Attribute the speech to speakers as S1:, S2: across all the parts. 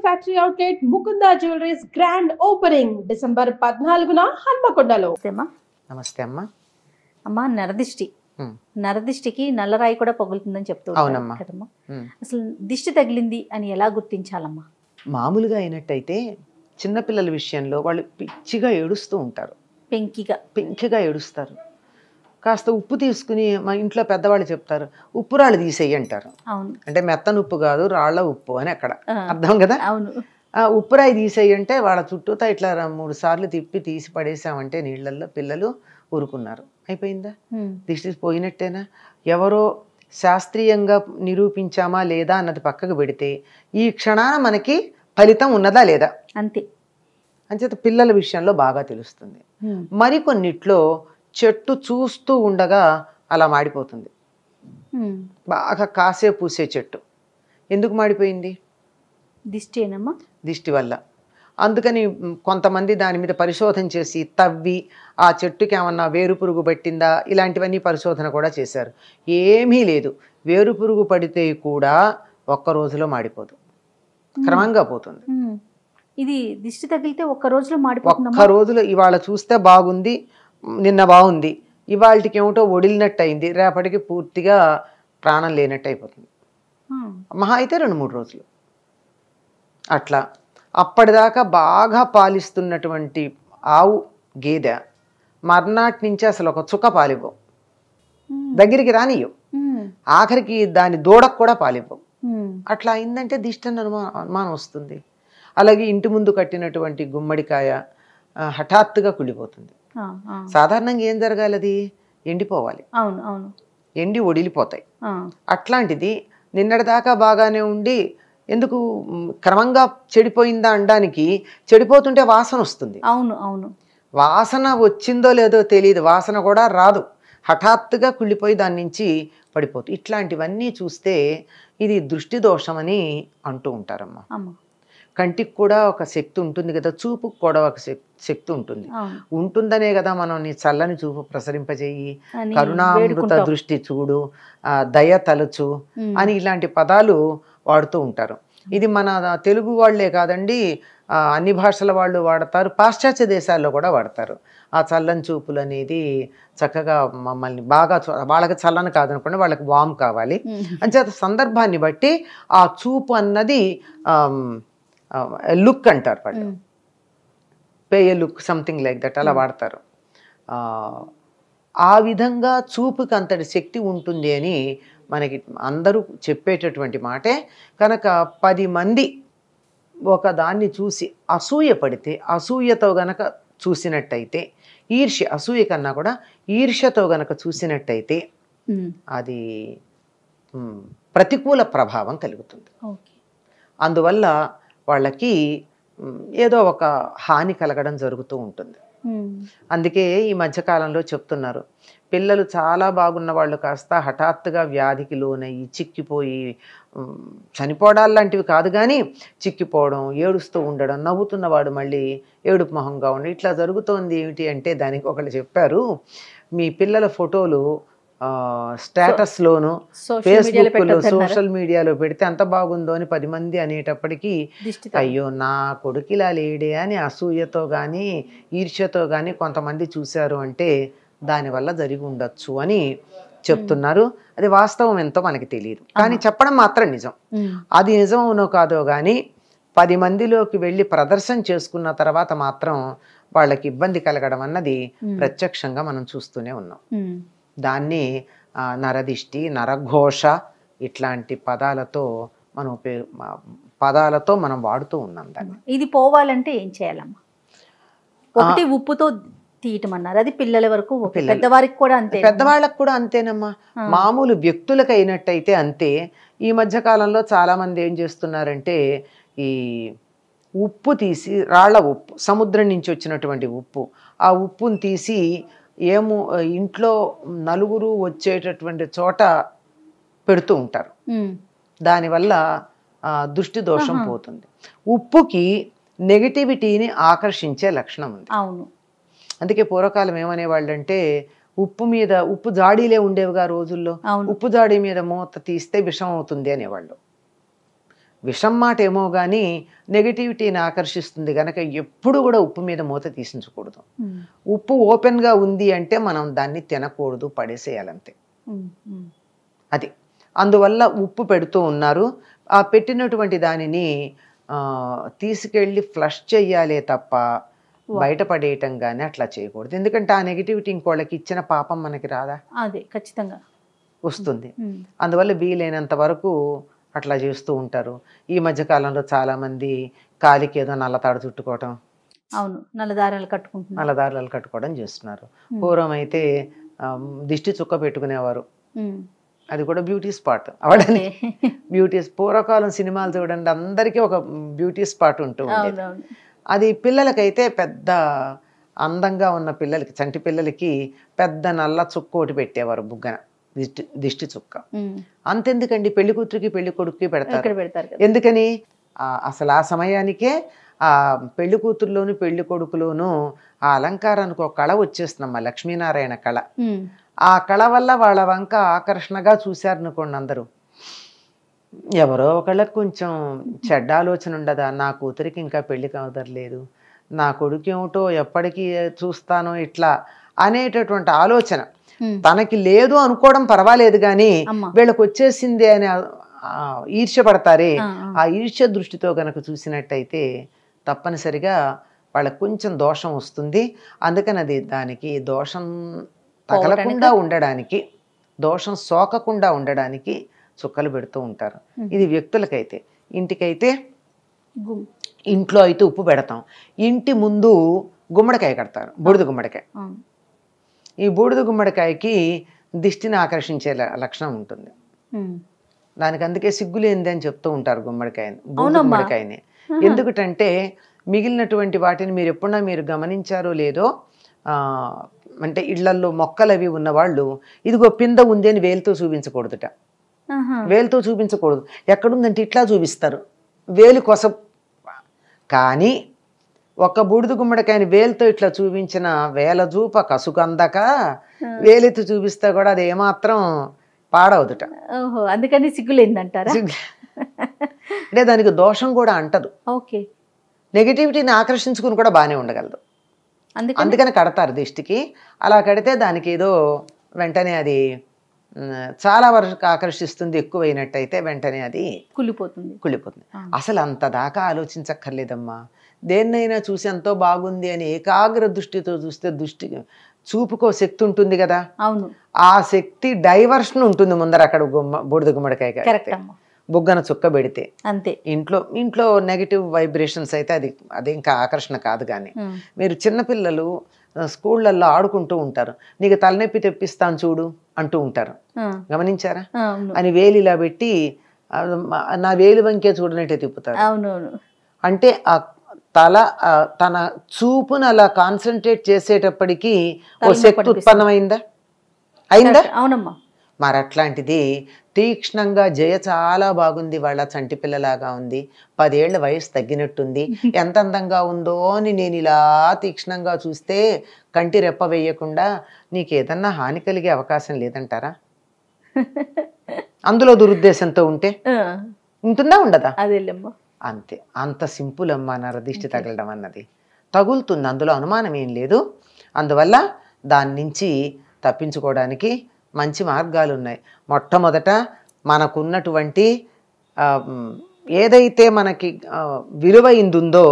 S1: Factory outlet Mukunda jewelleries grand opening December 14న హన్మకొండలో.
S2: నమస్తే అమ్మా.
S3: అమ్మా, నరదిష్టి నరదిష్టికి నల్లరాయి కూడా పగులుతుందని చెప్తూ ఉంటారు కదమ్మా. అసలు దిష్టి తగిలింది అని ఎలా గుర్తించాలమ్మా?
S2: మామూలుగా అయినట్టయితే చిన్నపిల్లల విషయంలో వాళ్ళు పిచ్చిగా ఏడుస్తూ ఉంటారు, పెంకిగా ఏడుస్తారు. కాస్త ఉప్పు తీసుకుని మా ఇంట్లో పెద్దవాళ్ళు చెప్తారు, ఉప్పు రాళ్ళు తీసేయి అంటారు. అంటే మెత్తన ఉప్పు కాదు, రాళ్ల ఉప్పు అని అక్కడ అర్థం కదా. ఉప్పురాయి తీసేయి అంటే వాళ్ళ చుట్టూతా ఇట్లా 3 సార్లు తిప్పి తీసి పడేసామంటే నీళ్ళల్లో పిల్లలు ఊరుకున్నారు. అయిపోయిందా? దిష్టి పోయినట్టేనా? ఎవరో శాస్త్రీయంగా నిరూపించామా లేదా అన్నది పక్కకు పెడితే ఈ క్షణాన మనకి ఫలితం ఉన్నదా లేదా
S3: అంతే.
S2: అంచేత పిల్లల విషయంలో బాగా తెలుస్తుంది. మరికొన్నిట్లో చెట్టు చూస్తూ ఉండగా అలా మాడిపోతుంది. బాగా కాసే పూసే చెట్టు ఎందుకు మాడిపోయింది?
S3: దిష్టిేనమ్మా,
S2: దిష్టి వల్ల. అందుకని కొంతమంది దాని మీద పరిశోధన చేసి తవ్వి ఆ చెట్టుకి ఏమన్నా వేరు పురుగు పట్టిందా ఇలాంటివన్నీ పరిశోధన కూడా చేశారు. ఏమీ లేదు. వేరు పురుగు పడితే కూడా ఒక్క రోజులో మాడిపోదు, క్రమంగా పోతుంది.
S3: ఇది దిష్టి తగిలితే ఒక్క రోజులో మాడిపోతుంది.
S2: ఒక్క రోజులో ఇవాళ చూస్తే బాగుంది, నిన్న బాగుంది, ఇవాళకి ఏమిటో ఒడిలినట్టు అయింది, రేపటికి పూర్తిగా ప్రాణం లేనట్టు అయిపోతుంది. మహా అయితే 2-3 రోజులు అట్లా. అప్పటిదాకా బాగా పాలిస్తున్నటువంటి ఆవు గేదె మర్నాటి నుంచి అసలు ఒక చుక్క పాలివ్వవు, దగ్గరికి రానియవు, ఆఖరికి దాని దూడకు కూడా పాలివ్వవు. అట్లా అయిందంటే దిష్టి అనుమానం వస్తుంది. అలాగే ఇంటి ముందు కట్టినటువంటి గుమ్మడికాయ హఠాత్తుగా కుళ్ళిపోతుంది. సాధారణంగా ఏం జరగాలి? అది ఎండిపోవాలి, ఎండి ఒడిలిపోతాయి. అట్లాంటిది నిన్నటిదాకా బాగానే ఉండి ఎందుకు క్రమంగా చెడిపోయిందా అనడానికి, చెడిపోతుంటే వాసన వస్తుంది. వాసన వచ్చిందో లేదో తెలియదు, వాసన కూడా రాదు, హఠాత్తుగా కుళ్ళిపోయి దాని నుంచి పడిపోతుంది. ఇట్లాంటివన్నీ చూస్తే ఇది దృష్టి దోషమని అంటూ ఉంటారమ్మా. కంటికి కూడా ఒక శక్తి ఉంటుంది కదా, చూపుకు కూడా ఒక శక్తి ఉంటుంది. ఉంటుందనే కదా మనం నీ చల్లని చూపు ప్రసరింపజేయి, కరుణామృత దృష్టి చూడు, దయ తలచు అని ఇలాంటి పదాలు వాడుతూ ఉంటారు. ఇది మన తెలుగు వాళ్లే కాదండి, అన్ని భాషల వాళ్ళు వాడతారు, పాశ్చాత్య దేశాల్లో కూడా వాడతారు. ఆ చల్లని చూపులు అనేది చక్కగా మమ్మల్ని బాగా, వాళ్ళకి చల్లని కాదనుకోండి, వాళ్ళకి వామ్ కావాలి అంచేత సందర్భాన్ని బట్టి ఆ చూపు అన్నది లుక్ అంటారు వాళ్ళు, pay A look, something like that అలా వాడతారు. ఆ విధంగా చూపుకి అంతటి శక్తి ఉంటుంది అని మనకి అందరూ చెప్పేటటువంటి మాటే. కనుక 10 మంది ఒక దాన్ని చూసి అసూయ పడితే, అసూయతో గనక చూసినట్టయితే, ఈర్ష్య, అసూయ కన్నా కూడా ఈర్ష్యతో గనక చూసినట్టయితే అది ప్రతికూల ప్రభావం కలుగుతుంది. అందువల్ల వాళ్ళకి ఏదో ఒక హాని కలగడం జరుగుతూ ఉంటుంది. అందుకే ఈ మధ్యకాలంలో చెప్తున్నారు, పిల్లలు చాలా బాగున్న వాళ్ళు కాస్త హఠాత్తుగా వ్యాధికి లోనయ్యి చిక్కిపోయి, చనిపోవడాలు లాంటివి కాదు కానీ చిక్కిపోవడం, ఏడుస్తూ ఉండడం, నవ్వుతున్నవాడు మళ్ళీ ఏడుపు మొహంగా ఉండడం, ఇట్లా జరుగుతోంది. ఏమిటి అంటే దానికి ఒకళ్ళు చెప్పారు, మీ పిల్లల ఫోటోలు స్టేటస్లోను ఫేస్బుక్లో సోషల్ మీడియాలో పెడితే అంత బాగుందో అని 10 మంది అనేటప్పటికీ అయ్యో నా కొడుకు ఇలా లేడే అని అసూయతో కానీ ఈర్ష్యతో కానీ కొంతమంది చూశారు అంటే దానివల్ల జరిగి ఉండొచ్చు అని చెప్తున్నారు. అది వాస్తవం ఎంతో మనకి తెలియదు, కానీ చెప్పడం మాత్రం నిజం. అది నిజం అవునో కాదో కానీ 10 మందిలోకి వెళ్ళి ప్రదర్శన చేసుకున్న తర్వాత మాత్రం వాళ్ళకి ఇబ్బంది కలగడం అన్నది ప్రత్యక్షంగా మనం చూస్తూనే ఉన్నాం. దాన్ని నరదిష్టి, నరఘోష ఇట్లాంటి పదాలతో మనం వాడుతూ ఉన్నాం దాన్ని.
S3: ఇది పోవాలంటే ఏం చేయాలమ్మా? ఒకటి ఉప్పుతో తీయటం అన్నారు, అది పిల్లల వరకు, పెద్దవారికి కూడా అంతే?
S2: పెద్దవాళ్ళకు కూడా అంతేనమ్మా. మామూలు వ్యక్తులకు అయినట్టయితే అంతే. ఈ మధ్య కాలంలో చాలా మంది ఏం చేస్తున్నారంటే ఈ ఉప్పు తీసి, రాళ్ల ఉప్పు, సముద్రం నుంచి వచ్చినటువంటి ఉప్పు, ఆ ఉప్పును తీసి ఇంట్లో నలుగురు వచ్చేటటువంటి చోట పెడుతూ ఉంటారు. దానివల్ల దృష్టి దోషం పోతుంది. ఉప్పుకి నెగటివిటీని ఆకర్షించే లక్షణం ఉంది. అందుకే పూర్వకాలం ఏమనేవాళ్ళు అంటే, ఉప్పు జాడీలే ఉండేవిగా రోజుల్లో, ఉప్పు జాడీ మీద మూత తీస్తే విషం అవుతుంది అనేవాళ్ళు. విషం మాట ఏమో కానీ నెగిటివిటీని ఆకర్షిస్తుంది కనుక ఎప్పుడు కూడా ఉప్పు మీద మూత తీసించకూడదు. ఉప్పు ఓపెన్గా ఉంది అంటే మనం దాన్ని తినకూడదు, పడేసేయాలంతే. అది అందువల్ల ఉప్పు పెడుతూ ఉన్నారు. ఆ పెట్టినటువంటి దానిని తీసుకెళ్ళి ఫ్లష్ చెయ్యాలే తప్ప బయటపడేయటం కానీ అట్లా చేయకూడదు. ఎందుకంటే ఆ నెగిటివిటీ ఇంకోళ్ళకి ఇచ్చిన పాపం మనకి రాదా?
S3: అదే ఖచ్చితంగా వస్తుంది.
S2: అందువల్ల వీలైనంత వరకు అట్లా చేస్తూ ఉంటారు. ఈ మధ్య కాలంలో చాలా మంది కాలికి ఏదో నల్లతాడు చుట్టుకోవటం,
S3: అవును, నల్లదారాలు
S2: కట్టుకోవడం చేస్తున్నారు. పూర్వం అయితే దిష్టి చుక్క పెట్టుకునేవారు, అది కూడా బ్యూటీ స్పాట్ అవడని. పూర్వకాలం సినిమాలు చూడండి, అందరికీ ఒక బ్యూటీ స్పాట్ ఉంటూ ఉండేది. అది పిల్లలకైతే పెద్ద అందంగా ఉన్న పిల్లలకి, చంటి పిల్లలకి పెద్ద నల్ల చుక్క ఒకటి పెట్టేవారు బుగ్గన, దిష్టి చుక్క. అంతెందుకండి, పెళ్లి కూతురికి పెళ్లి కొడుకుకి పెడతారు. ఎందుకని? అసలు ఆ సమయానికే ఆ పెళ్లి కూతురులోను పెళ్లి కొడుకులోను ఆ అలంకారానికి ఒక కళ వచ్చేస్తుందమ్మా, లక్ష్మీనారాయణ కళ. ఆ కళ వల్ల వాళ్ళ వంక ఆకర్షణగా చూశారనుకోండి అందరూ. ఎవరో ఒకళ్ళకి కొంచెం చెడ్డ ఆలోచన ఉండదా, నా కూతురికి ఇంకా పెళ్లి కావదర్లేదు, నా కొడుకు ఏమిటో ఎప్పటికీ చూస్తానో ఇట్లా అనేటటువంటి ఆలోచన తనకి లేదు అనుకోవడం పర్వాలేదు, కానీ వీళ్ళకి వచ్చేసింది అని ఈర్ష్యపడతారే, ఆ ఈర్ష్య దృష్టితో కనుక చూసినట్టయితే తప్పనిసరిగా వాళ్ళకి కొంచెం దోషం వస్తుంది. అందుకని అది దానికి దోషం తగలకుండా ఉండడానికి, దోషం సోకకుండా ఉండడానికి చుక్కలు పెడుతూ ఉంటారు. ఇది వ్యక్తులకైతే. ఇంటికైతే ఇంట్లో అయితే ఉప్పు పెడతాం. ఇంటి ముందు గుమ్మడికాయ కడతారు, బూడిద గుమ్మడికాయ. ఈ బూడిద గుమ్మడికాయకి దిష్టిని ఆకర్షించే లక్షణం ఉంటుంది. దానికి అందుకే సిగ్గులేంది అని చెప్తూ ఉంటారు గుమ్మడికాయని, బూడిద గుమ్మడికాయని. ఎందుకంటే మిగిలినటువంటి వాటిని మీరు ఎప్పుడన్నా మీరు గమనించారో లేదో, అంటే ఇళ్లల్లో మొక్కలు అవి ఉన్నవాళ్ళు ఇదిగో పింద ఉంది అని వేలుతో చూపించకూడదుట. వేలుతో చూపించకూడదు. ఎక్కడుందంటే ఇట్లా చూపిస్తారు, వేలు కొస. కానీ ఒక్క బూడిద గుమ్మడికాయని వేలుతో ఇట్లా చూపించిన వేల చూప కసుకందక వేలెత్తి చూపిస్తే కూడా అది ఏమాత్రం పాడవదుట.
S3: అందుకని సిగ్గులేందంటారా?
S2: అంటే దానికి దోషం కూడా అంటదు.
S3: ఓకే,
S2: నెగిటివిటీని ఆకర్షించుకుని కూడా బాగానే ఉండగలదు. అందుకని కడతారు దిష్టికి. అలా కడితే దానికి ఏదో వెంటనే అది చాలా వరకు ఆకర్షిస్తుంది. ఎక్కువైనట్టయితే వెంటనే అది కుళ్ళిపోతుంది. అసలు అంత దాకా ఆలోచించక్కర్లేదమ్మా. దేన్నైనా చూసి ఎంతో బాగుంది అని ఏకాగ్ర దృష్టితో చూస్తే చూపుకో శక్తి ఉంటుంది కదా.
S3: అవును,
S2: ఆ శక్తి డైవర్షన్ ఉంటుంది ముందర. అక్కడ బూడిద గుమ్మడికాయ బుగ్గన చుక్క పెడితే అంతే. ఇంట్లో నెగిటివ్ వైబ్రేషన్స్ అయితే అది ఇంకా ఆకర్షణ కాదు. కానీ మీరు చిన్నపిల్లలు స్కూళ్ళల్లో ఆడుకుంటూ ఉంటారు, నీకు తలనొప్పి తెప్పిస్తాను చూడు అంటూ ఉంటారు, గమనించారా? అని వేలు ఇలా పెట్టి నా వేలు వంకే చూడనట్టే తిప్పుతారు. అంటే ఆ తన చూపును అలా కాన్సన్ట్రేట్ చేసేటప్పటికీ ఓ శక్తి ఉత్పన్నమైందా? అయిందా?
S3: అవునమ్మా.
S2: మరి అట్లాంటిది తీక్ష్ణంగా జయ చాలా బాగుంది, వాళ్ళ చంటి పిల్లలాగా ఉంది, 10 ఏళ్ల వయసు తగ్గినట్టుంది, ఎంత అందంగా ఉందో అని నేను ఇలా తీక్ష్ణంగా చూస్తే కంటి రెప్ప వేయకుండా నీకు ఏదన్నా హాని కలిగే అవకాశం లేదంటారా? అందులో దురుద్దేశంతో ఉంటే ఉంటుందా, ఉండదా? అంతే. అంత సింపుల్ అమ్మా నరదిష్టి తగలడం అన్నది. తగులుతుంది, అందులో అనుమానం ఏం లేదు. అందువల్ల దాని నుంచి తప్పించుకోవడానికి మంచి మార్గాలు ఉన్నాయి. మొట్టమొదట మనకున్నటువంటి ఏదైతే మనకి విలువైందుందో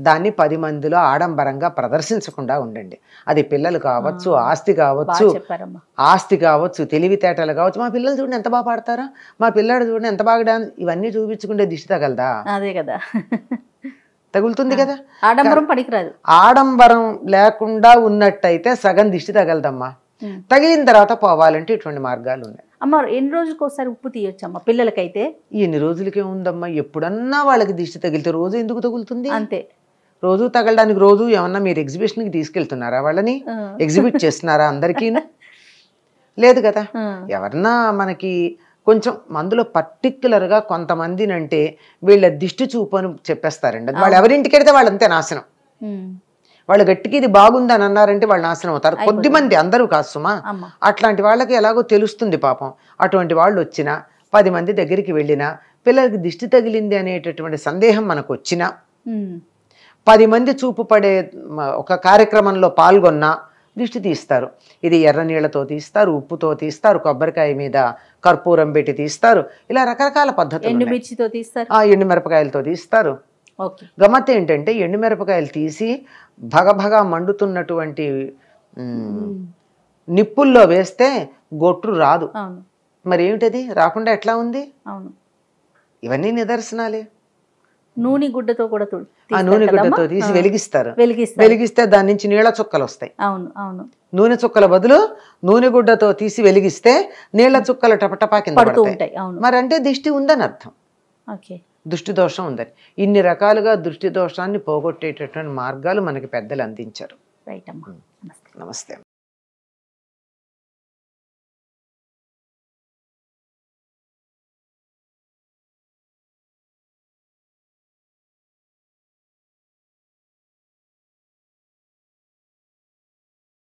S2: దాన్ని 10 మందిలో ఆడంబరంగా ప్రదర్శించకుండా ఉండండి. అది పిల్లలు కావచ్చు, ఆస్తి కావచ్చు, తెలివితేటలు కావచ్చు. మా పిల్లలు చూడండి ఎంత బాగా పాడతారా, మా పిల్లాడు చూడండి ఎంత బాగా డాన్స్, ఇవన్నీ చూపించుకుంటే దిష్టి తగలదా?
S3: అదే కదా,
S2: తగులుతుంది కదా.
S3: ఆడంబరం పనికిరాదు.
S2: ఆడంబరం లేకుండా ఉన్నట్టయితే సగం దిష్టి తగలదమ్మా. తగిలిన తర్వాత పోవాలంటే ఇటువంటి మార్గాలు ఉన్నాయి.
S3: అమ్మ, ఎన్ని రోజులకు ఒకసారి ఉప్పు తీయొచ్చమ్మా పిల్లలకైతే?
S2: ఎన్ని రోజులకే ఉందమ్మా, ఎప్పుడన్నా వాళ్ళకి దిష్టి తగిలితే రోజు ఎందుకు తగులుతుంది?
S3: అంతే.
S2: రోజు తగలడానికి రోజు ఏమన్నా మీరు ఎగ్జిబిషన్కి తీసుకెళ్తున్నారా? వాళ్ళని ఎగ్జిబిట్ చేస్తున్నారా? అందరికీ లేదు కదా. ఎవరన్నా మనకి కొంచెం అందులో పర్టిక్యులర్గా కొంతమందిని అంటే వీళ్ళ దిష్టి చూపు అని చెప్పేస్తారండి. వాళ్ళు ఎవరింటికి వెళ్తే వాళ్ళంతే నాశనం. వాళ్ళు గట్టికి ఇది బాగుందని అన్నారంటే వాళ్ళు నాశనం అవుతారు. కొద్దిమంది, అందరూ కాదు సుమా. అట్లాంటి వాళ్ళకి ఎలాగో తెలుస్తుంది పాపం. అటువంటి వాళ్ళు వచ్చినా 10 మంది దగ్గరికి వెళ్ళినా పిల్లలకి దిష్టి తగిలింది అనేటటువంటి సందేహం మనకు వచ్చినా,
S3: ఉమ్.
S2: 10 మంది చూపు పడే ఒక కార్యక్రమంలో పాల్గొన్నా దిష్టి తీస్తారు. ఇది ఎర్ర నీళ్లతో తీస్తారు, ఉప్పుతో తీస్తారు, కొబ్బరికాయ మీద కర్పూరం పెట్టి తీస్తారు, ఇలా రకరకాల పద్ధతులు ఉన్నాయి.
S3: ఎండుమిర్చితో తీస్తారు.
S2: ఎండుమిరపకాయలతో తీస్తారు.
S3: ఓకే.
S2: గమ్మత్తు ఏంటంటే ఎండుమిరపకాయలు తీసి భగభగా మండుతున్నటువంటి నిప్పుల్లో వేస్తే గొట్టు రాదు.
S3: అవును.
S2: మరి ఏమిటది రాకుండా ఎట్లా ఉంది?
S3: అవును.
S2: ఇవన్నీ నిదర్శనాలే.
S3: నూనె గుడ్డతో కూడా
S2: ఆ నూనె గుడ్డతో తీసి వెలిగిస్తారు. వెలిగిస్తే దాని నుంచి నీళ్ల చుక్కలు వస్తాయి.
S3: అవును. అవును.
S2: నూనె చుక్కల బదులు నూనె గుడ్డతో తీసి వెలిగిస్తే నీళ్ల చుక్కలు టపటపా కింద పడతాయి. మరి అంటే దిష్టి ఉందని అర్థం.
S3: ఓకే.
S2: దృష్టి దోషం ఉందని. ఇన్ని రకాలుగా దృష్టి దోషాన్ని పోగొట్టేటటువంటి మార్గాలు మనకి పెద్దలు అందించారు.
S3: రైట్ అమ్మా.
S2: నమస్తే.